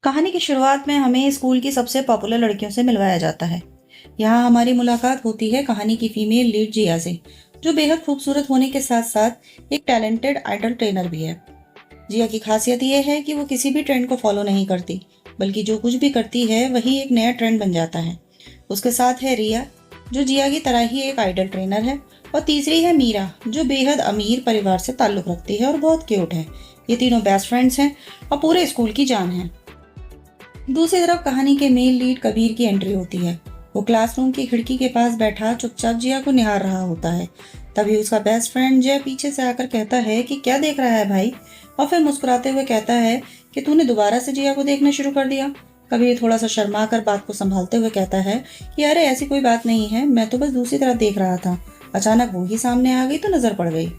कहानी की शुरुआत में हमें स्कूल की सबसे पॉपुलर लड़कियों से मिलवाया जाता है। यहाँ हमारी मुलाकात होती है कहानी की फीमेल लीड जिया से, जो बेहद खूबसूरत होने के साथ साथ एक टैलेंटेड आइडल ट्रेनर भी है। जिया की खासियत यह है कि वो किसी भी ट्रेंड को फॉलो नहीं करती, बल्कि जो कुछ भी करती है वही एक नया ट्रेंड बन जाता है। उसके साथ है रिया, जो जिया की तरह ही एक आइडल ट्रेनर है, और तीसरी है मीरा, जो बेहद अमीर परिवार से ताल्लुक रखती है और बहुत क्यूट है। ये तीनों बेस्ट फ्रेंड्स हैं और पूरे स्कूल की जान है। दूसरी तरफ कहानी के मेन लीड कबीर की एंट्री होती है। वो क्लासरूम की खिड़की के पास बैठा चुपचाप जिया को निहार रहा होता है। तभी उसका बेस्ट फ्रेंड जय पीछे से आकर कहता है कि क्या देख रहा है भाई, और फिर मुस्कुराते हुए कहता है कि तूने दोबारा से जिया को देखना शुरू कर दिया। कबीर थोड़ा सा शर्मा कर बात को संभालते हुए कहता है कि अरे ऐसी कोई बात नहीं है, मैं तो बस दूसरी तरफ देख रहा था, अचानक वो ही सामने आ गई तो नजर पड़ गई।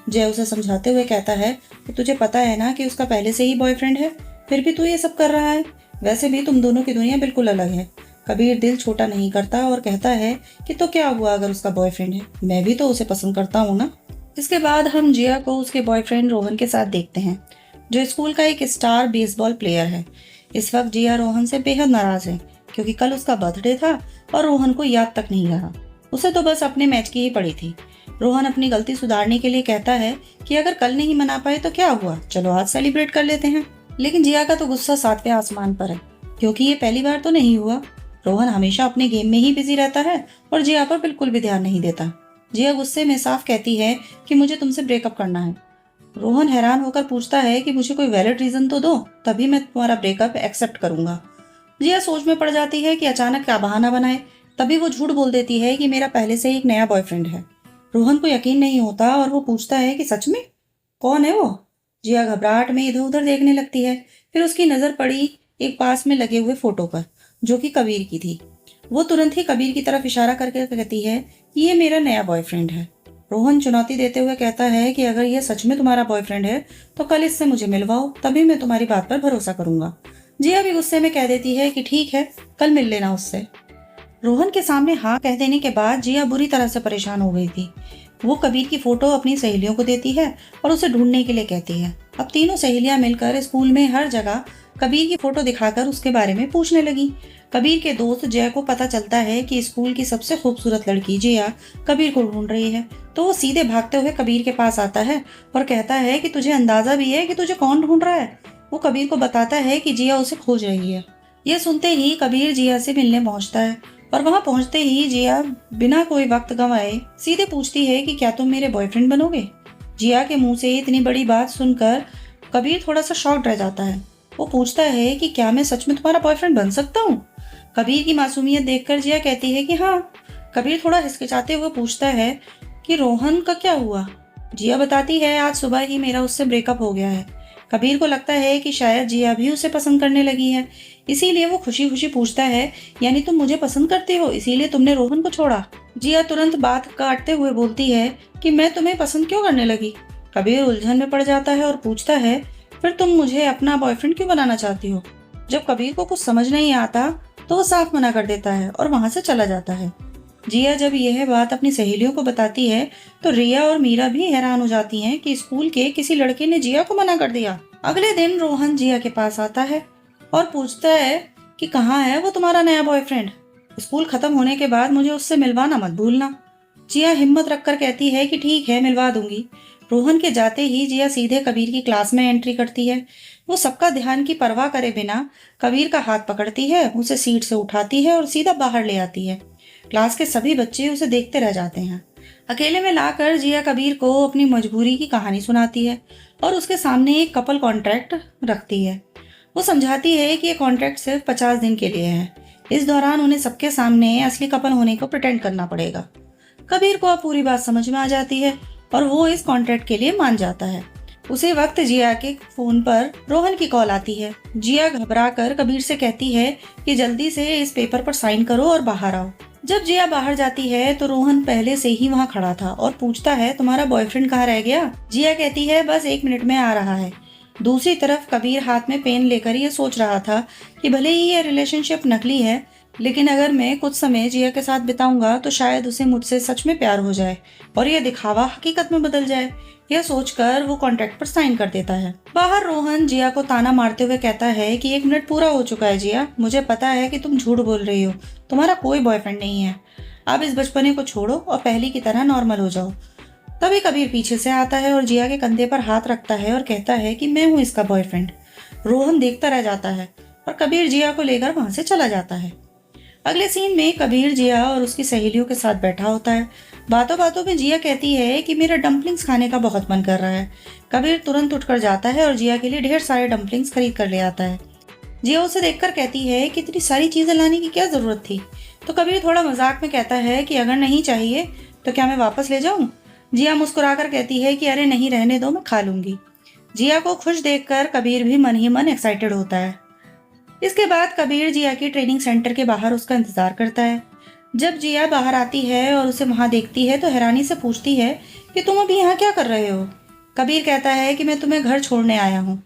जय उसे समझाते हुए कहता है कि तुझे पता है ना कि उसका पहले से ही बॉयफ्रेंड है, फिर भी तू ये सब कर रहा है। वैसे भी तुम दोनों की दुनिया बिल्कुल अलग है। कबीर दिल छोटा नहीं करता और कहता है कि तो क्या हुआ अगर उसका बॉयफ्रेंड है, मैं भी तो उसे पसंद करता हूँ ना। इसके बाद हम जिया को उसके बॉयफ्रेंड रोहन के साथ देखते हैं, जो स्कूल का एक स्टार बेसबॉल प्लेयर है। इस वक्त जिया रोहन से बेहद नाराज है, क्योंकि कल उसका बर्थडे था और रोहन को याद तक नहीं रहा। उसे तो बस अपने मैच की ही पड़ी थी। रोहन अपनी गलती सुधारने के लिए कहता है कि अगर कल नहीं मना पाए तो क्या हुआ, चलो आज सेलिब्रेट कर लेते हैं। लेकिन जिया का तो गुस्सा सातवें आसमान पर है, क्योंकि ये पहली बार तो नहीं हुआ। रोहन हमेशा अपने गेम में ही बिजी रहता है और जिया पर बिल्कुल भी ध्यान नहीं देता। जिया गुस्से में साफ कहती है कि मुझे तुमसे ब्रेकअप करना है। रोहन हैरान होकर पूछता है कि मुझे कोई वैलिड रीजन तो दो, तभी मैं तुम्हारा ब्रेकअप एक्सेप्ट करूंगा। जिया सोच में पड़ जाती है कि अचानक क्या बहाना बनाए। तभी वो झूठ बोल देती है कि मेरा पहले से एक नया बॉयफ्रेंड है। रोहन को यकीन नहीं होता और वो पूछता है कि सच में, कौन है वो। जिया घबराहट में इधर उधर देखने लगती है। फिर उसकी नजर पड़ी एक पास में लगे हुए फोटो पर, जो कि कबीर की थी। वो तुरंत ही कबीर की तरफ इशारा करके कहती है कि ये मेरा नया बॉयफ्रेंड है। रोहन चुनौती देते हुए कहता है कि अगर ये सच में तुम्हारा बॉयफ्रेंड है तो कल इससे मुझे मिलवाओ, तभी मैं तुम्हारी बात पर भरोसा करूंगा। जिया भी गुस्से में कह देती है कि ठीक है, कल मिल लेना उससे। रोहन के सामने हाँ कह देने के बाद जिया बुरी तरह से परेशान हो गई थी। वो कबीर की फोटो अपनी सहेलियों को देती है और उसे ढूंढने के लिए कहती है। अब तीनों सहेलियां मिलकर स्कूल में हर जगह कबीर की फोटो दिखाकर उसके बारे में पूछने लगी। कबीर के दोस्त जय को पता चलता है कि स्कूल की सबसे खूबसूरत लड़की जिया कबीर को ढूंढ रही है, तो वो सीधे भागते हुए कबीर के पास आता है और कहता है कि तुझे अंदाजा भी है कि तुझे कौन ढूंढ रहा है। वो कबीर को बताता है कि जिया उसे खोज रही है। यह सुनते ही कबीर जिया से मिलने पहुंचता है और वहां पहुंचते ही जिया बिना कोई वक्त गंवाए सीधे पूछती है कि क्या तुम मेरे बॉयफ्रेंड बनोगे। जिया के मुंह से इतनी बड़ी बात सुनकर कबीर थोड़ा सा शॉक्ड रह जाता है। वो पूछता है कि क्या मैं सच में तुम्हारा बॉयफ्रेंड बन सकता हूँ। कबीर की मासूमियत देखकर जिया कहती है कि हाँ। कबीर थोड़ा हिचकिचाते हुए पूछता है कि रोहन का क्या हुआ। जिया बताती है आज सुबह ही मेरा उससे ब्रेकअप हो गया है। कबीर को लगता है कि शायद जिया भी उसे पसंद करने लगी है, इसीलिए वो खुशी खुशी पूछता है यानी तुम मुझे पसंद करते हो, इसीलिए तुमने रोहन को छोड़ा। जिया तुरंत बात काटते हुए बोलती है कि मैं तुम्हें पसंद क्यों करने लगी। कबीर उलझन में पड़ जाता है और पूछता है फिर तुम मुझे अपना बॉयफ्रेंड क्यों बनाना चाहती हो। जब कबीर को कुछ समझ नहीं आता तो वो साफ मना कर देता है और वहां से चला जाता है। जिया जब यह बात अपनी सहेलियों को बताती है तो रिया और मीरा भी हैरान हो जाती हैं कि स्कूल के किसी लड़के ने जिया को मना कर दिया। अगले दिन रोहन जिया के पास आता है और पूछता है कि कहाँ है वो तुम्हारा नया बॉयफ्रेंड। स्कूल खत्म होने के बाद मुझे उससे मिलवाना मत भूलना। जिया हिम्मत रखकर कहती है कि ठीक है, मिलवा दूंगी। रोहन के जाते ही जिया सीधे कबीर की क्लास में एंट्री करती है। वो सबका ध्यान की परवाह करे बिना कबीर का हाथ पकड़ती है, उसे सीट से उठाती है और सीधा बाहर ले आती है। क्लास के सभी बच्चे उसे देखते रह जाते हैं। अकेले में लाकर जिया कबीर को अपनी मजबूरी की कहानी सुनाती है और उसके सामने एक कपल कॉन्ट्रैक्ट रखती है। वो समझाती है कि ये कॉन्ट्रैक्ट सिर्फ 50 दिन के लिए है। इस दौरान उन्हें सबके सामने असली कपल होने को प्रिटेंड करना पड़ेगा। कबीर को अब पूरी बात समझ में आ जाती है और वो इस कॉन्ट्रैक्ट के लिए मान जाता है। उसी वक्त जिया के फोन पर रोहन की कॉल आती है। जिया घबराकर कबीर से कहती है कि जल्दी से इस पेपर पर साइन करो और बाहर आओ। जब जिया बाहर जाती है तो रोहन पहले से ही वहाँ खड़ा था और पूछता है तुम्हारा बॉयफ्रेंड कहाँ रह गया। जिया कहती है बस 1 मिनट में आ रहा है। दूसरी तरफ कबीर हाथ में पेन लेकर ये सोच रहा था कि भले ही ये रिलेशनशिप नकली है, लेकिन अगर मैं कुछ समय जिया के साथ बिताऊंगा तो शायद उसे मुझसे सच में प्यार हो जाए और यह दिखावा हकीकत में बदल जाए। यह सोचकर वो कॉन्ट्रैक्ट पर साइन कर देता है। बाहर रोहन जिया को ताना मारते हुए कहता है कि 1 मिनट पूरा हो चुका है जिया, मुझे पता है कि तुम झूठ बोल रही हो, तुम्हारा कोई बॉयफ्रेंड नहीं है। अब इस बचपने को छोड़ो और पहले की तरह नॉर्मल हो जाओ। तभी कबीर पीछे से आता है और जिया के कंधे पर हाथ रखता है और कहता है कि मैं हूँ इसका बॉयफ्रेंड। रोहन देखता रह जाता है और कबीर जिया को लेकर वहां से चला जाता है। अगले सीन में कबीर जिया और उसकी सहेलियों के साथ बैठा होता है। बातों बातों में जिया कहती है कि मेरा डम्पलिंग्स खाने का बहुत मन कर रहा है। कबीर तुरंत उठकर जाता है और जिया के लिए ढेर सारे डम्पलिंग्स खरीद कर ले आता है। जिया उसे देखकर कहती है कि इतनी सारी चीजें लाने की क्या जरूरत थी। तो कबीर थोड़ा मजाक में कहता है कि अगर नहीं चाहिए तो क्या मैं वापस ले जाऊं। जिया मुस्कुराकर कहती है कि अरे नहीं, रहने दो, मैं खा लूंगी। जिया को खुश देखकर कबीर भी मन ही मन एक्साइटेड होता है। इसके बाद कबीर जिया की ट्रेनिंग सेंटर के बाहर उसका इंतजार करता है। जब जिया बाहर आती है और उसे वहां देखती है तो हैरानी से पूछती है कि तुम अभी यहाँ क्या कर रहे हो। कबीर कहता है कि मैं तुम्हें घर छोड़ने आया हूँ।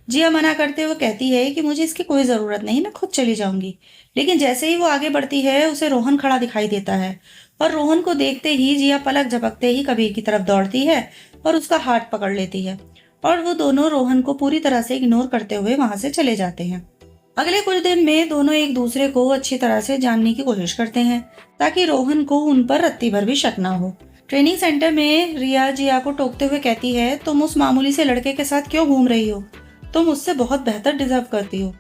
जिया मना करते हुए कहती है कि मुझे इसकी कोई जरूरत नहीं, मैं खुद चली जाऊंगी। लेकिन जैसे ही वो आगे बढ़ती है उसे रोहन खड़ा दिखाई देता है और रोहन को देखते ही जिया पलक झपकते ही कबीर की तरफ दौड़ती है और उसका हाथ पकड़ लेती है और वो दोनों रोहन को पूरी तरह से इग्नोर करते हुए वहां से चले जाते हैं। अगले कुछ दिन में दोनों एक दूसरे को अच्छी तरह से जानने की कोशिश करते हैं ताकि रोहन को उन पर रत्ती भर भी शक ना हो। ट्रेनिंग सेंटर में रिया जिया को टोकते हुए कहती है, तुम उस मामूली से लड़के के साथ क्यों घूम रही हो, तुम उससे बहुत बेहतर डिजर्व करती हो।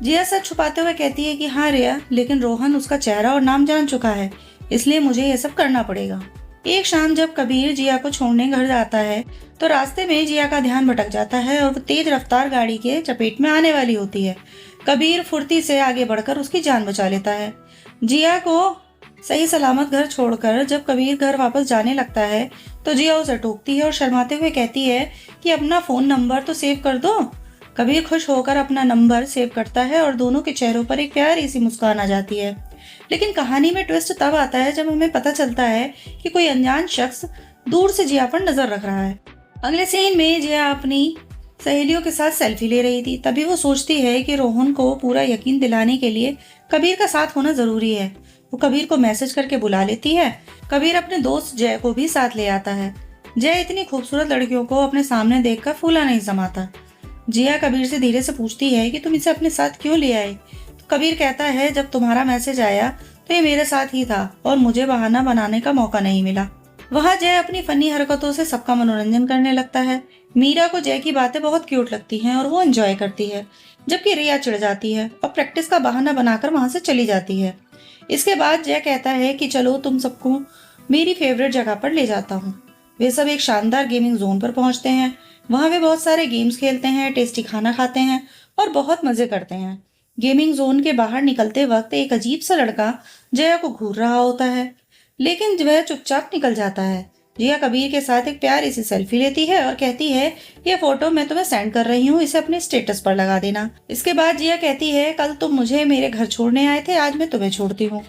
जिया सच छुपाते हुए कहती है कि हाँ रिया, लेकिन रोहन उसका चेहरा और नाम जान चुका है, इसलिए मुझे यह सब करना पड़ेगा। एक शाम जब कबीर जिया को छोड़ने घर जाता है तो रास्ते में जिया का ध्यान भटक जाता है और वो तेज रफ्तार गाड़ी के चपेट में आने वाली होती है। कबीर फुर्ती से आगे बढ़कर उसकी जान बचा लेता है। जिया को सही सलामत घर छोड़कर जब कबीर घर वापस जाने लगता है तो जिया उसे टोकती है और शर्माते हुए कहती है कि अपना फोन नंबर तो सेव कर दो। कबीर खुश होकर अपना नंबर सेव करता है और दोनों के चेहरों पर एक प्यारी सी मुस्कान आ जाती है। लेकिन कहानी में ट्विस्ट तब आता है जब हमें पता चलता है कि कोई अनजान शख्स दूर से जिया पर नजर रख रहा है। अगले सीन में जिया अपनी सहेलियों के साथ सेल्फी ले रही थी। तभी वो सोचती है कि रोहन को पूरा यकीन दिलाने के लिए कबीर का साथ होना जरूरी है। वो कबीर को मैसेज करके बुला लेती है। कबीर अपने दोस्त जय को भी साथ ले आता है। जय इतनी खूबसूरत लड़कियों को अपने सामने देखकर फूला नहीं समाता। जिया कबीर से धीरे से पूछती है कि तुम इसे अपने साथ क्यों ले आए। तो कबीर कहता है, जब तुम्हारा मैसेज आया तो ये मेरे साथ ही था और मुझे बहाना बनाने का मौका नहीं मिला। वहाँ जय अपनी फनी हरकतों से सबका मनोरंजन करने लगता है। मीरा को जय की बातें बहुत क्यूट लगती हैं और वो एंजॉय करती है, जबकि रिया चिढ़ जाती है और प्रैक्टिस का बहाना बनाकर वहां से चली जाती है। इसके बाद जय कहता है कि चलो तुम सबको मेरी फेवरेट जगह पर ले जाता हूँ। वे सब एक शानदार गेमिंग जोन पर पहुंचते हैं। वहां वे बहुत सारे गेम्स खेलते हैं, टेस्टी खाना खाते हैं और बहुत मजे करते हैं। गेमिंग जोन के बाहर निकलते वक्त एक अजीब सा लड़का जया को घूर रहा होता है, लेकिन वह चुपचाप निकल जाता है। जिया कबीर के साथ एक प्यारी सी सेल्फी लेती है और कहती है, ये फोटो मैं तुम्हें सेंड कर रही हूँ, इसे अपने स्टेटस पर लगा देना। इसके बाद जिया कहती है, कल तुम मुझे मेरे घर छोड़ने आए थे, आज मैं तुम्हें छोड़ती हूँ।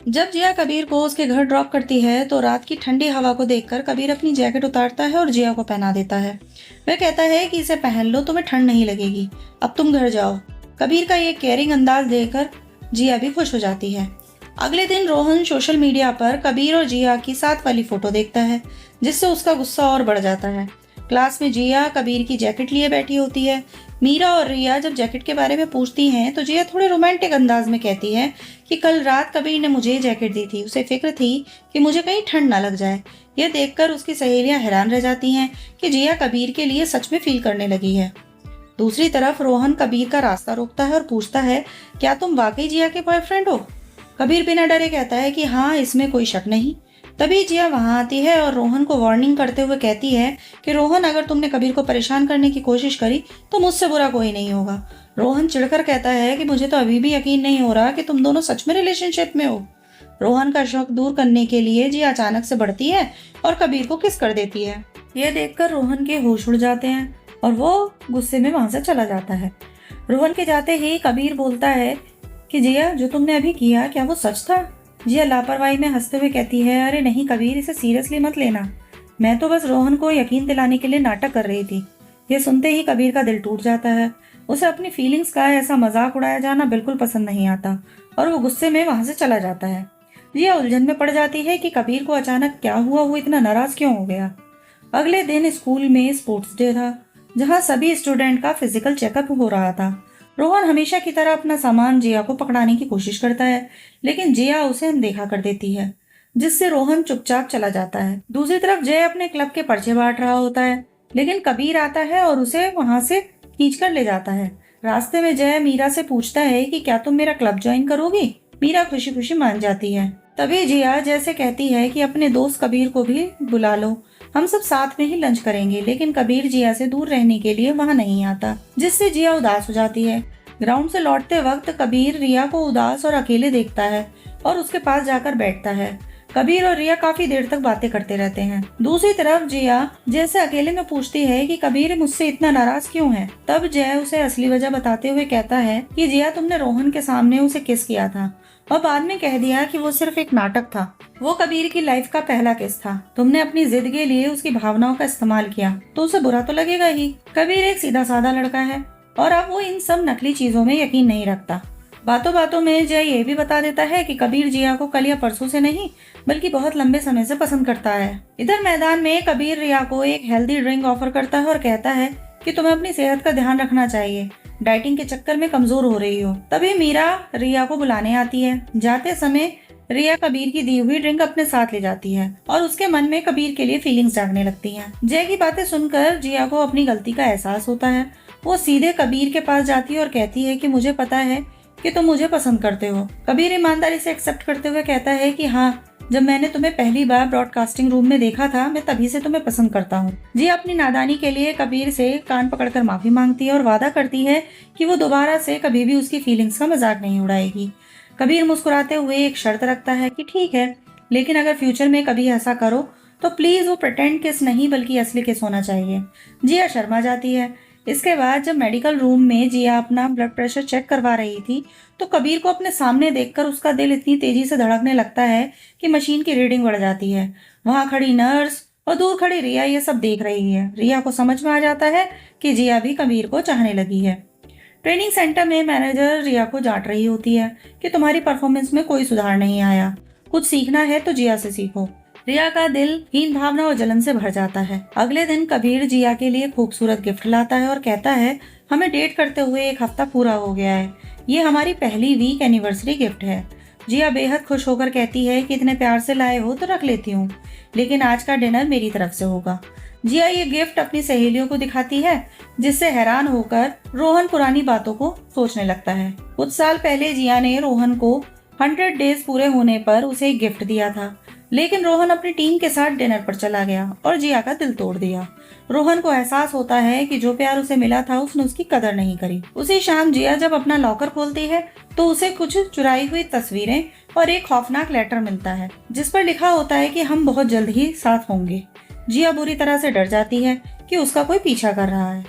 जब जिया कबीर को उसके घर ड्रॉप करती है तो रात की ठंडी हवा को देखकर कबीर अपनी जैकेट उतारता है और जिया को पहना देता है। वह कहता है कि इसे पहन लो, तुम्हें ठंड नहीं लगेगी, अब तुम घर जाओ। कबीर का ये केयरिंग अंदाज देखकर जिया भी खुश हो जाती है। अगले दिन रोहन सोशल मीडिया पर कबीर और जिया की साथ वाली फोटो देखता है, जिससे उसका गुस्सा और बढ़ जाता है। क्लास में जिया कबीर की जैकेट लिए बैठी होती है। मीरा और रिया जब जैकेट के बारे में पूछती हैं तो जिया थोड़े रोमांटिक अंदाज में कहती है कि कल रात कबीर ने मुझे जैकेट दी थी, उसे फिक्र थी कि मुझे कहीं ठंड ना लग जाए। यह देखकर उसकी सहेलियां हैरान रह जाती हैं कि जिया कबीर के लिए सच में फील करने लगी है। दूसरी तरफ रोहन कबीर का रास्ता रोकता है और पूछता है, क्या तुम वाकई जिया के बॉयफ्रेंड हो? कबीर बिना डरे कहता है कि हाँ, इसमें कोई शक नहीं। तभी जिया वहां आती है और रोहन को वार्निंग करते हुए कहती है कि रोहन, अगर तुमने कबीर को परेशान करने की कोशिश करी तो मुझसे बुरा कोई नहीं होगा। रोहन चिढ़कर कहता है कि मुझे तो अभी भी यकीन नहीं हो रहा कि तुम दोनों सच में रिलेशनशिप में हो। रोहन का शक दूर करने के लिए जिया अचानक से बढ़ती है और कबीर को किस कर देती है। यह देखकर रोहन के होश उड़ जाते हैं और वो गुस्से में वहां से चला जाता है। रोहन के जाते ही कबीर बोलता है कि जिया, जो तुमने अभी किया क्या वो सच था? जिया लापरवाही में हंसते हुए कहती है, अरे नहीं कबीर, इसे सीरियसली मत लेना, मैं तो बस रोहन को यकीन दिलाने के लिए नाटक कर रही थी। यह सुनते ही कबीर का दिल टूट जाता है। उसे अपनी फीलिंग्स का ऐसा मजाक उड़ाया जाना बिल्कुल पसंद नहीं आता और वो गुस्से में वहां से चला जाता है। जिया उलझन में पड़ जाती है कि कबीर को अचानक क्या हुआ, वो इतना नाराज क्यों हो गया। अगले दिन स्कूल में स्पोर्ट्स डे था, जहाँ सभी स्टूडेंट का फिजिकल चेकअप हो रहा था। रोहन हमेशा की तरह अपना सामान जिया को पकड़ाने की कोशिश करता है, लेकिन जिया उसे अनदेखा कर देती है, जिससे रोहन चुपचाप चला जाता है। दूसरी तरफ जय अपने क्लब के पर्चे बांट रहा होता है, लेकिन कबीर आता है और उसे वहां से खींच कर ले जाता है। रास्ते में जय मीरा से पूछता है कि क्या तुम मेरा क्लब ज्वाइन करोगी। मीरा खुशी खुशी मान जाती है। तभी जिया जैसे कहती है कि अपने दोस्त कबीर को भी बुला लो, हम सब साथ में ही लंच करेंगे। लेकिन कबीर जिया से दूर रहने के लिए वहां नहीं आता, जिससे जिया उदास हो जाती है। ग्राउंड से लौटते वक्त कबीर रिया को उदास और अकेले देखता है और उसके पास जाकर बैठता है। कबीर और रिया काफी देर तक बातें करते रहते हैं। दूसरी तरफ जिया जैसे अकेले में पूछती है कि कबीर मुझसे इतना नाराज क्यों है। तब जय उसे असली वजह बताते हुए कहता है कि जिया, तुमने रोहन के सामने उसे किस किया था और बाद में कह दिया कि वो सिर्फ एक नाटक था। वो कबीर की लाइफ का पहला किस था। तुमने अपनी जिद के लिए उसकी भावनाओं का इस्तेमाल किया तो उसे बुरा तो लगेगा ही। कबीर एक सीधा साधा लड़का है और अब वो इन सब नकली चीजों में यकीन नहीं रखता। बातों बातों में जय ये भी बता देता है कि कबीर जिया को कल या परसों से नहीं बल्कि बहुत लंबे समय से पसंद करता है। इधर मैदान में कबीर रिया को एक हेल्दी ड्रिंक ऑफर करता है और कहता है कि तुम्हें अपनी सेहत का ध्यान रखना चाहिए, डाइटिंग के चक्कर में कमजोर हो रही हो। तभी मीरा रिया को बुलाने आती है। जाते समय रिया कबीर की दी हुई ड्रिंक अपने साथ ले जाती है और उसके मन में कबीर के लिए फीलिंग्स जागने लगती हैं। जय की बातें सुनकर जिया को अपनी गलती का एहसास होता है। वो सीधे कबीर के पास जाती है और कहती है कि मुझे पता है कि तुम मुझे पसंद करते हो। कबीर ईमानदारी से एक्सेप्ट करते हुए कहता है कि हाँ, जब मैंने तुम्हें पहली बार ब्रॉडकास्टिंग रूम में देखा था, मैं तभी से तुम्हें पसंद करता हूँ। जी अपनी नादानी के लिए कबीर से कान पकड़कर माफी मांगती है और वादा करती है कि वो दोबारा से कभी भी उसकी फीलिंग्स का मजाक नहीं उड़ाएगी। कबीर मुस्कुराते हुए एक शर्त रखता है कि ठीक है, लेकिन अगर फ्यूचर में कभी ऐसा करो तो प्लीज वो प्रिटेंड किस नहीं बल्कि असली किस होना चाहिए। जिया शर्मा जाती है। इसके बाद जब मेडिकल रूम में जिया अपना ब्लड प्रेशर चेक करवा रही थी तो कबीर को अपने सामने देखकर उसका दिल इतनी तेजी से धड़कने लगता है कि मशीन की रीडिंग बढ़ जाती है। वहां खड़ी नर्स और दूर खड़ी रिया ये सब देख रही है। रिया को समझ में आ जाता है कि जिया भी कबीर को चाहने लगी है। ट्रेनिंग सेंटर में मैनेजर रिया को डांट रही होती है कि तुम्हारी परफॉर्मेंस में कोई सुधार नहीं आया, कुछ सीखना है तो जिया से सीखो। रिया का दिल हीन भावना और जलन से भर जाता है। अगले दिन कबीर जिया के लिए खूबसूरत गिफ्ट लाता है और कहता है हमें डेट करते हुए 1 हफ्ता पूरा हो गया है, ये हमारी पहली वीक एनिवर्सरी गिफ्ट है। जिया बेहद खुश होकर कहती है कि इतने प्यार से लाए हो तो रख लेती हूँ, लेकिन आज का डिनर मेरी तरफ से होगा। जिया ये गिफ्ट अपनी सहेलियों को दिखाती है, जिससे हैरान होकर रोहन पुरानी बातों को सोचने लगता है। कुछ साल पहले जिया ने रोहन को 100 डेज पूरे होने पर उसे एक गिफ्ट दिया था, लेकिन रोहन अपनी टीम के साथ डिनर पर चला गया और जिया का दिल तोड़ दिया। रोहन को एहसास होता है कि जो प्यार उसे मिला था उसने उसकी कदर नहीं करी। उसी शाम जिया जब अपना लॉकर खोलती है तो उसे कुछ चुराई हुई तस्वीरें और एक खौफनाक लेटर मिलता है, जिस पर लिखा होता है कि हम बहुत जल्द ही साथ होंगे। जिया बुरी तरह से डर जाती है कि उसका कोई पीछा कर रहा है।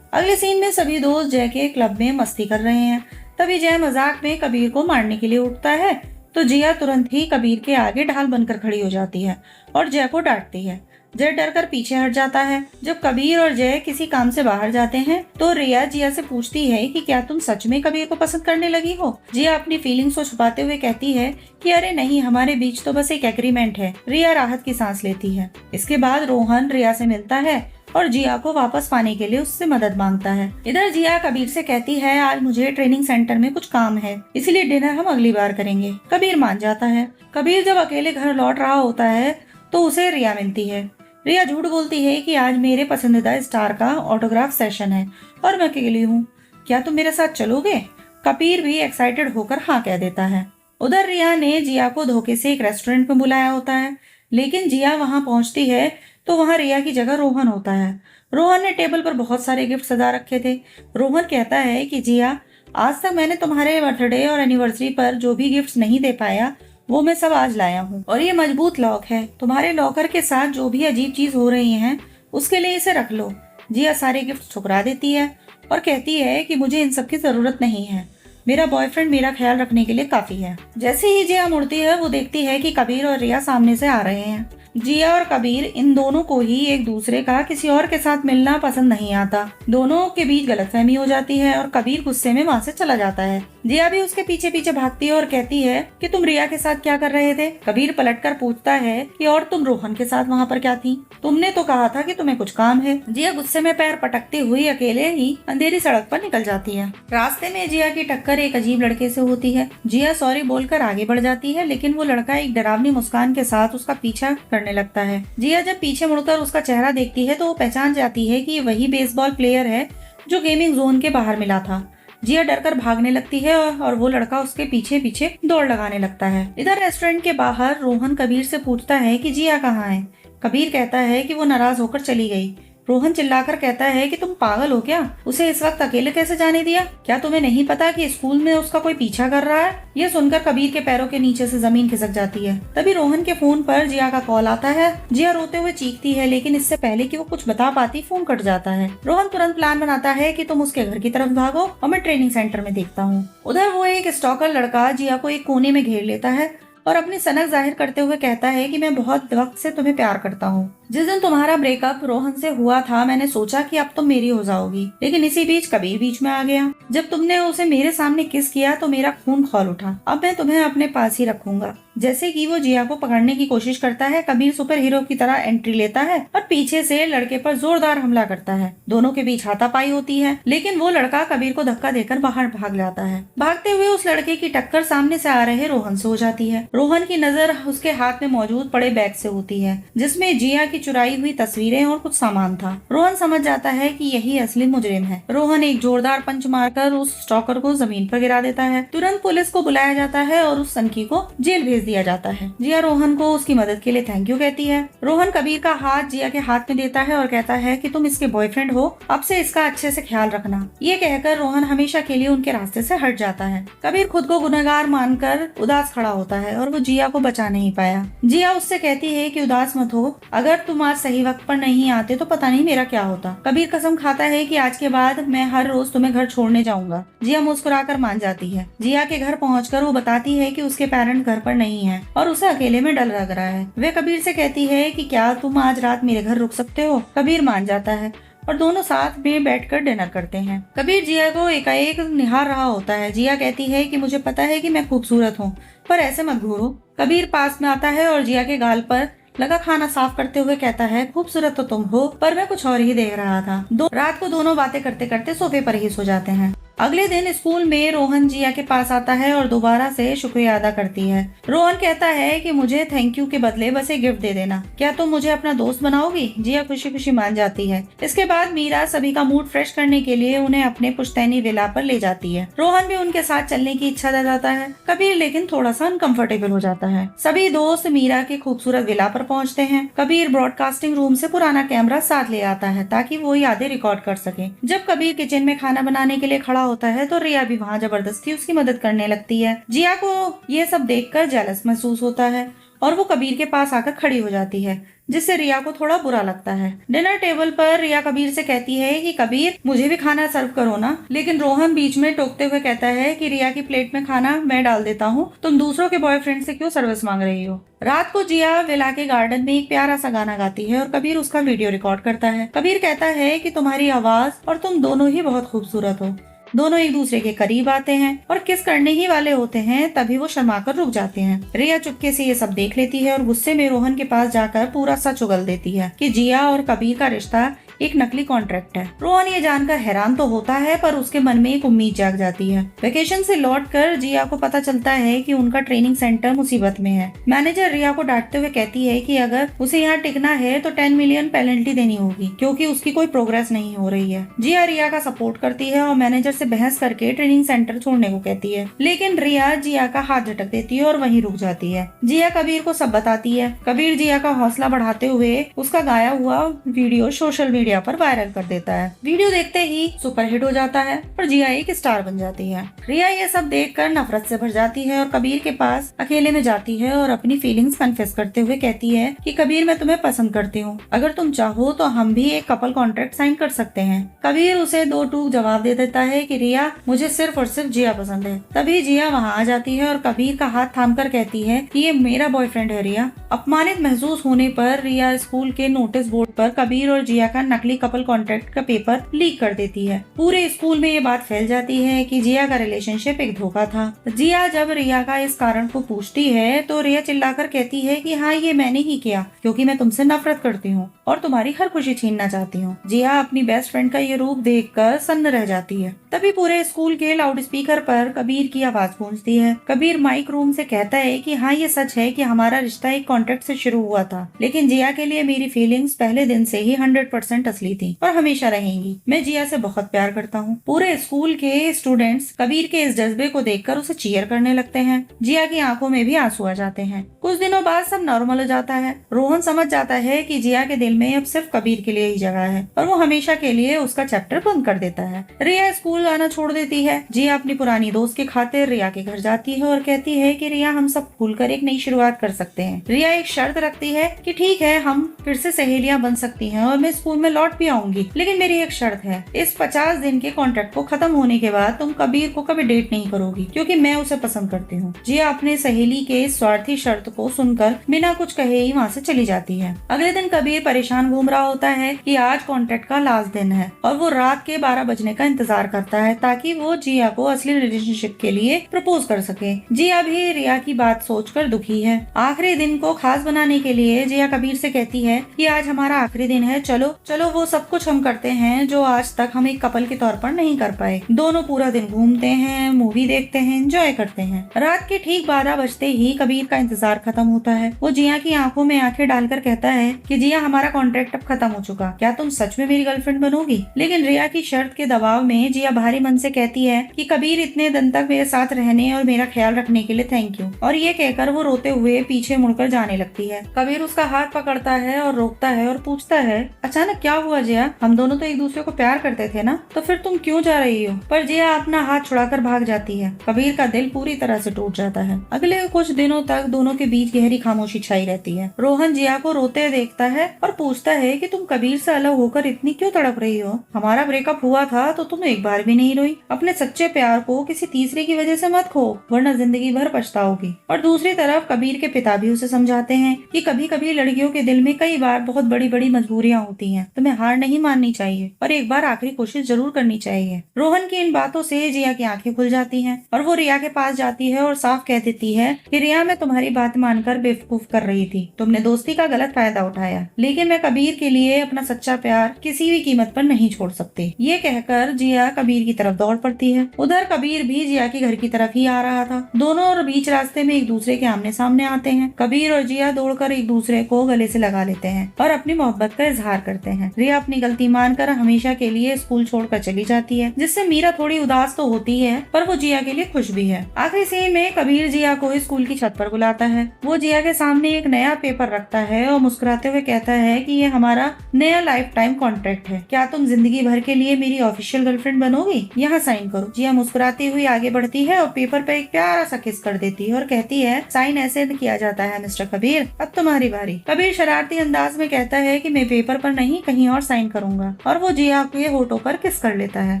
अगले सीन में सभी दोस्त जय के क्लब में मस्ती कर रहे हैं। तभी जय मजाक में कबीर को मारने के लिए उठता है तो जिया तुरंत ही कबीर के आगे ढाल बनकर खड़ी हो जाती है और जय को डांटती है। जय डरकर पीछे हट जाता है। जब कबीर और जय किसी काम से बाहर जाते हैं तो रिया जिया से पूछती है कि क्या तुम सच में कबीर को पसंद करने लगी हो। जिया अपनी फीलिंग्स को छुपाते हुए कहती है कि अरे नहीं, हमारे बीच तो बस एक एग्रीमेंट है। रिया राहत की सांस लेती है। इसके बाद रोहन रिया से मिलता है और जिया को वापस पाने के लिए उससे मदद मांगता है। इधर जिया कबीर से कहती है आज मुझे ट्रेनिंग सेंटर में कुछ काम है, इसलिए डिनर हम अगली बार करेंगे। कबीर मान जाता है। कबीर जब अकेले घर लौट रहा होता है तो उसे रिया मिलती है। रिया झूठ बोलती है कि आज मेरे पसंदीदा स्टार का ऑटोग्राफ सेशन है और मैं अकेली हूँ, क्या तुम मेरे साथ चलोगे। कबीर भी एक्साइटेड होकर हाँ कह देता है। उधर रिया ने जिया को धोखे से एक रेस्टोरेंट में बुलाया होता है, लेकिन जिया वहां पहुंचती है तो वहां रिया की जगह रोहन होता है। रोहन ने टेबल पर बहुत सारे गिफ्ट सजा रखे थे। रोहन कहता है कि जिया, आज तक मैंने तुम्हारे बर्थडे और एनिवर्सरी पर जो भी गिफ्ट्स नहीं दे पाया वो मैं सब आज लाया हूँ, और ये मजबूत लॉक है। तुम्हारे लॉकर के साथ जो भी अजीब चीज हो रही है उसके लिए इसे रख लो। जिया सारे गिफ्ट ठुकरा देती है और कहती है कि मुझे इन सब की जरूरत नहीं है, मेरा बॉयफ्रेंड मेरा ख्याल रखने के लिए काफी है। जैसे ही जिया मुड़ती है वो देखती है कि कबीर और रिया सामने से आ रहे हैं, जिया और कबीर इन दोनों को ही एक दूसरे का किसी और के साथ मिलना पसंद नहीं आता। दोनों के बीच गलतफहमी हो जाती है और कबीर गुस्से में वहाँ से चला जाता है। जिया भी उसके पीछे पीछे भागती है और कहती है कि तुम रिया के साथ क्या कर रहे थे। कबीर पलटकर पूछता है कि और तुम रोहन के साथ वहाँ पर क्या थी? तुमने तो कहा था कि तुम्हें कुछ काम है। जिया गुस्से में पैर पटकती हुई अकेले ही अंधेरी सड़क पर निकल जाती है। रास्ते में जिया की टक्कर एक अजीब लड़के से होती है। जिया सॉरी बोलकर आगे बढ़ जाती है, लेकिन वो लड़का एक डरावनी मुस्कान के साथ उसका पीछा करने लगता है। जिया जब पीछे मुड़कर उसका चेहरा देखती है तो वो पहचान जाती है कि ये वही बेसबॉल प्लेयर है जो गेमिंग जोन के बाहर मिला था। जिया डरकर भागने लगती है और वो लड़का उसके पीछे पीछे दौड़ लगाने लगता है। इधर रेस्टोरेंट के बाहर रोहन कबीर से पूछता है कि जिया कहाँ है। कबीर कहता है कि वो नाराज होकर चली गई। रोहन चिल्लाकर कहता है कि तुम पागल हो क्या? उसे इस वक्त अकेले कैसे जाने दिया? क्या तुम्हें नहीं पता कि स्कूल में उसका कोई पीछा कर रहा है? यह सुनकर कबीर के पैरों के नीचे से जमीन खिसक जाती है। तभी रोहन के फोन पर जिया का कॉल आता है। जिया रोते हुए चीखती है, लेकिन इससे पहले कि वो कुछ बता पाती फोन कट जाता है। रोहन तुरंत प्लान बनाता है कि तुम उसके घर की तरफ भागो और मैं ट्रेनिंग सेंटर में देखता हूँ। उधर वो एक स्टॉकर लड़का जिया को एक कोने में घेर लेता है और अपनी सनक जाहिर करते हुए कहता है कि मैं बहुत वक्त से तुम्हें प्यार करता हूँ। जिस दिन तुम्हारा ब्रेकअप रोहन से हुआ था मैंने सोचा कि अब तुम मेरी हो जाओगी, लेकिन इसी बीच कबीर बीच में आ गया। जब तुमने उसे मेरे सामने किस किया तो मेरा खून खौल उठा। अब मैं तुम्हें अपने पास ही रखूंगा। जैसे कि वो जिया को पकड़ने की कोशिश करता है, कबीर सुपर हीरो की तरह एंट्री लेता है और पीछे से लड़के पर जोरदार हमला करता है। दोनों के बीच हाथापाई होती है, लेकिन वो लड़का कबीर को धक्का देकर बाहर भाग जाता है। भागते हुए उस लड़के की टक्कर सामने से आ रहे रोहन से हो जाती है। रोहन की नजर उसके हाथ में मौजूद बड़े बैग से होती है, जिसमें जिया की चुराई हुई तस्वीरें और कुछ सामान था। रोहन समझ जाता है कि यही असली मुजरिम है। रोहन एक जोरदार पंच मारकर उस स्टॉकर को जमीन पर गिरा देता है। तुरंत पुलिस को बुलाया जाता है और उस सनकी को जेल भेज दिया जाता है। जिया रोहन को उसकी मदद के लिए थैंक यू कहती है। रोहन कबीर का हाथ जिया के हाथ में देता है और कहता है कि तुम इसके बॉयफ्रेंड हो, अब से इसका अच्छे से ख्याल रखना। ये कहकर रोहन हमेशा के लिए उनके रास्ते से हट जाता है। कबीर खुद को गुनहगार मानकर उदास खड़ा होता है और वो जिया को बचा नहीं पाया। जिया उससे कहती है कि उदास मत हो, अगर तुम आज सही वक्त पर नहीं आते तो पता नहीं मेरा क्या होता। कबीर कसम खाता है कि आज के बाद मैं हर रोज तुम्हें घर छोड़ने जाऊंगा। जिया मुस्कुराकर मान जाती है। जिया के घर पहुंचकर वो बताती है कि उसके पेरेंट्स घर पर नहीं है और उसे अकेले में डर लग रहा है। वे कबीर से कहती है कि क्या तुम आज रात मेरे घर रुक सकते हो? कबीर मान जाता है और दोनों साथ में बैठकर डिनर करते हैं। कबीर जिया को एकाएक निहार रहा होता है। जिया कहती है कि मुझे पता है कि मैं खूबसूरत हूँ, पर ऐसे मत घूरो। कबीर पास में आता है और जिया के गाल पर लगा खाना साफ करते हुए कहता है, खूबसूरत तो तुम हो, पर मैं कुछ और ही देख रहा था। रात को दोनों बातें करते करते सोफे पर ही सो जाते हैं। अगले दिन स्कूल में रोहन जिया के पास आता है और दोबारा से शुक्रिया अदा करती है। रोहन कहता है कि मुझे थैंक यू के बदले बस एक गिफ्ट दे देना, क्या तुम मुझे अपना दोस्त बनाओगी? जिया खुशी खुशी मान जाती है। इसके बाद मीरा सभी का मूड फ्रेश करने के लिए उन्हें अपने पुश्तैनी विला पर ले जाती है। रोहन भी उनके साथ चलने की इच्छा जताता है। कबीर लेकिन थोड़ा सा अनकंफर्टेबल हो जाता है। सभी दोस्त मीरा के खूबसूरत विला पर पहुंचते हैं। कबीर ब्रॉडकास्टिंग रूम से पुराना कैमरा साथ ले आता है ताकि वो यादें रिकॉर्ड कर सके। जब कबीर किचन में खाना बनाने के लिए खड़ा होता है तो रिया भी वहाँ जबरदस्ती उसकी मदद करने लगती है। जिया को ये सब देखकर जेलस महसूस होता है और वो कबीर के पास आकर खड़ी हो जाती है, जिससे रिया को थोड़ा बुरा लगता है। डिनर टेबल पर रिया कबीर से कहती है कि कबीर मुझे भी खाना सर्व करो ना, लेकिन रोहन बीच में टोकते हुए कहता है कि रिया की प्लेट में खाना मैं डाल देता हूँ, तुम दूसरों के बॉयफ्रेंड से क्यों सर्विस मांग रही हो। रात को जिया विला के गार्डन में एक प्यारा सा गाना गाती है और कबीर उसका वीडियो रिकॉर्ड करता है। कबीर कहता है कि तुम्हारी आवाज और तुम दोनों ही बहुत खूबसूरत हो। दोनों एक दूसरे के करीब आते हैं और किस करने ही वाले होते हैं, तभी वो शर्माकर रुक जाते हैं। रिया चुपके से ये सब देख लेती है और गुस्से में रोहन के पास जाकर पूरा सच उगल देती है कि जिया और कबीर का रिश्ता एक नकली कॉन्ट्रैक्ट है। रोहन ये जानकर हैरान तो होता है, पर उसके मन में एक उम्मीद जाग जाती है। वेकेशन से लौटकर जिया को पता चलता है कि उनका ट्रेनिंग सेंटर मुसीबत में है। मैनेजर रिया को डांटते हुए कहती है कि अगर उसे यहाँ टिकना है तो 10 मिलियन पेनल्टी देनी होगी, क्योंकि उसकी कोई प्रोग्रेस नहीं हो रही है। जिया रिया का सपोर्ट करती है और मैनेजर से बहस करके ट्रेनिंग सेंटर छोड़ने को कहती है, लेकिन रिया जिया का हाथ झटक देती है और वहीं रुक जाती है। जिया कबीर को सब बताती है। कबीर जिया का हौसला बढ़ाते हुए उसका गाया हुआ वीडियो सोशल मीडिया मीडिया पर वायरल कर देता है। वीडियो देखते ही सुपरहिट हो जाता है और जिया एक स्टार बन जाती है। रिया ये सब देखकर नफरत से भर जाती है और कबीर के पास अकेले में जाती है और अपनी फीलिंग्स कन्फेस करते हुए कहती है कि कबीर मैं तुम्हें पसंद करती हूँ, अगर तुम चाहो तो हम भी एक कपल कॉन्ट्रैक्ट साइन कर सकते हैं। कबीर उसे दो टूक जवाब दे देता है कि रिया मुझे सिर्फ और सिर्फ जिया पसंद है। तभी जिया वहाँ आ जाती है और कबीर का हाथ थामकर कहती है कि ये मेरा बॉयफ्रेंड है रिया। अपमानित महसूस होने पर रिया स्कूल के नोटिस बोर्ड पर कबीर और जिया का नकली कपल कॉन्ट्रैक्ट का पेपर लीक कर देती है। पूरे स्कूल में ये बात फैल जाती है कि जिया का रिलेशनशिप एक धोखा था। जिया जब रिया का इस कारण को पूछती है तो रिया चिल्लाकर कहती है कि हाँ ये मैंने ही किया, क्योंकि मैं तुमसे नफरत करती हूँ और तुम्हारी हर खुशी छीनना चाहती हूँ। जिया अपनी बेस्ट फ्रेंड का ये रूप देखकर सन्न रह जाती है। तभी पूरे स्कूल के लाउड स्पीकर पर कबीर की आवाज गूंजती है। कबीर माइक रूम से कहता है कि हाँ ये सच है कि हमारा रिश्ता एक कॉन्ट्रैक्ट से शुरू हुआ था, लेकिन जिया के लिए मेरी फीलिंग्स पहले दिन से ही 100% असली थी और हमेशा रहेंगी। मैं जिया से बहुत प्यार करता हूँ। पूरे स्कूल के स्टूडेंट्स कबीर के इस जज्बे को देखकर उसे चीयर करने लगते हैं। जिया की आंखों में भी आंसू आ जाते हैं। कुछ दिनों बाद सब नॉर्मल हो जाता है। रोहन समझ जाता है कि जिया के दिल में अब सिर्फ कबीर के लिए ही जगह है और वो हमेशा के लिए उसका चैप्टर बंद कर देता है। रिया स्कूल आना छोड़ देती है। जिया अपनी पुरानी दोस्त की खातिर रिया के घर जाती है और कहती है कि रिया हम सब भूलकर एक नई शुरुआत कर सकते हैं। रिया एक शर्त रखती है कि ठीक है हम फिर से सहेलियां बन सकती हैं और मैं स्कूल में लौट भी आऊंगी, लेकिन मेरी एक शर्त है, इस 50 दिन के कॉन्ट्रैक्ट को खत्म होने के बाद तुम कबीर को कभी डेट नहीं करोगी, क्योंकि मैं उसे पसंद करती हूँ। जिया अपने सहेली के स्वार्थी शर्त को सुनकर बिना कुछ कहे ही वहाँ से चली जाती है। अगले दिन कबीर परेशान घूम रहा होता है कि आज कॉन्ट्रैक्ट का लास्ट दिन है और वो रात के 12 बजने का इंतजार करता है ताकि वो जिया को असली रिलेशनशिप के लिए प्रपोज कर सके। जिया भी रिया की बात सोचकर दुखी है। आखिरी दिन को खास बनाने के लिए जिया कबीर से कहती है कि आज हमारा आखिरी दिन है, चलो चलो वो सब कुछ हम करते हैं जो आज तक हम एक कपल के तौर पर नहीं कर पाए। दोनों पूरा दिन घूमते हैं, मूवी देखते हैं, एंजॉय करते हैं। रात के ठीक 12 बजते ही कबीर का इंतजार खत्म होता है। वो जिया की आंखों में आंखें डालकर कहता है कि जिया हमारा कॉन्ट्रैक्ट अब खत्म हो चुका, क्या तुम सच में मेरी गर्लफ्रेंड बनोगी? लेकिन रिया की शर्त के दबाव में जिया भारी मन से कहती है कि कबीर इतने दिन तक मेरे साथ रहने और मेरा ख्याल रखने के लिए थैंक यू, और ये कहकर वो रोते हुए पीछे मुड़कर जाने लगती है। कबीर उसका हाथ पकड़ता है और रोकता है और पूछता है अचानक क्या हुआ जिया, हम दोनों तो एक दूसरे को प्यार करते थे ना, तो फिर तुम क्यों जा रही हो? पर जिया अपना हाथ छुड़ाकर भाग जाती है। कबीर का दिल पूरी तरह से टूट जाता है। अगले कुछ दिनों तक दोनों के बीच गहरी खामोशी छाई रहती है। रोहन जिया को रोते देखता है और पूछता है कि तुम कबीर से अलग होकर इतनी क्यों तड़प रही हो? हमारा ब्रेकअप हुआ था तो तुम एक बार भी नहीं रोई। अपने सच्चे प्यार को किसी तीसरे की वजह से मत खो, वरना जिंदगी भर पछताओगी। और दूसरी तरफ कबीर के पिता भी उसे समझाते हैं कि कभी कभी लड़कियों के दिल में कई बार बहुत बड़ी बड़ी मजबूरियां होती हैं, तुम्हें हार नहीं माननी चाहिए और एक बार आखिरी कोशिश जरूर करनी चाहिए। रोहन की इन बातों से जिया की आंखें खुल जाती हैं और वो रिया के पास जाती है और साफ कह देती है कि रिया मैं तुम्हारी बात मानकर बेवकूफ कर रही थी, तुमने दोस्ती का गलत फायदा उठाया, लेकिन मैं कबीर के लिए अपना सच्चा प्यार किसी भी कीमत पर नहीं छोड़ सकती। ये कहकर जिया कबीर की तरफ दौड़ पड़ती है। उधर कबीर भी जिया के घर की तरफ ही आ रहा था। दोनों और बीच रास्ते में एक दूसरे के आमने सामने आते हैं। कबीर और जिया दौड़कर एक दूसरे को गले से लगा लेते हैं और अपनी मोहब्बत का इजहार करते हैं। रिया अपनी गलती मानकर हमेशा के लिए स्कूल छोड़कर चली जाती है, जिससे मीरा थोड़ी उदास तो होती है पर वो जिया के लिए खुश भी है। आखिरी सीन में कबीर जिया को स्कूल की छत पर बुलाता है। वो जिया के सामने एक नया पेपर रखता है और मुस्कुराते हुए कहता है कि ये हमारा नया लाइफ टाइम कॉन्ट्रैक्ट है, क्या तुम जिंदगी भर के लिए मेरी ऑफिशियल गर्लफ्रेंड बनोगी? यहाँ साइन करो। जिया मुस्कुराती हुई आगे बढ़ती है और पेपर पे एक प्यारा सा किस कर देती है और कहती है साइन ऐसे किया जाता है मिस्टर कबीर, अब तुम्हारी बारी। कबीर शरारती अंदाज में कहता है कि मैं पेपर पर नहीं कहीं और साइन करूंगा और वो जिया के होठों पर किस कर लेता है।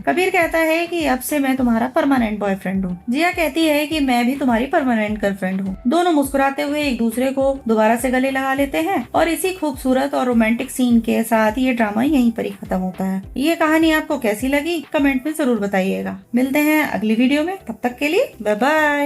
कबीर कहता है कि अब से मैं तुम्हारा परमानेंट बॉयफ्रेंड हूँ। जिया कहती है कि मैं भी तुम्हारी परमानेंट गर्लफ्रेंड हूँ। दोनों मुस्कुराते हुए एक दूसरे को दोबारा से गले लगा लेते हैं और इसी खूबसूरत और रोमांटिक सीन के साथ ये ड्रामा यहीं पर ही खत्म होता है। ये कहानी आपको कैसी लगी कमेंट में जरूर बताइएगा। मिलते हैं अगली वीडियो में, तब तक के लिए बाय बाय।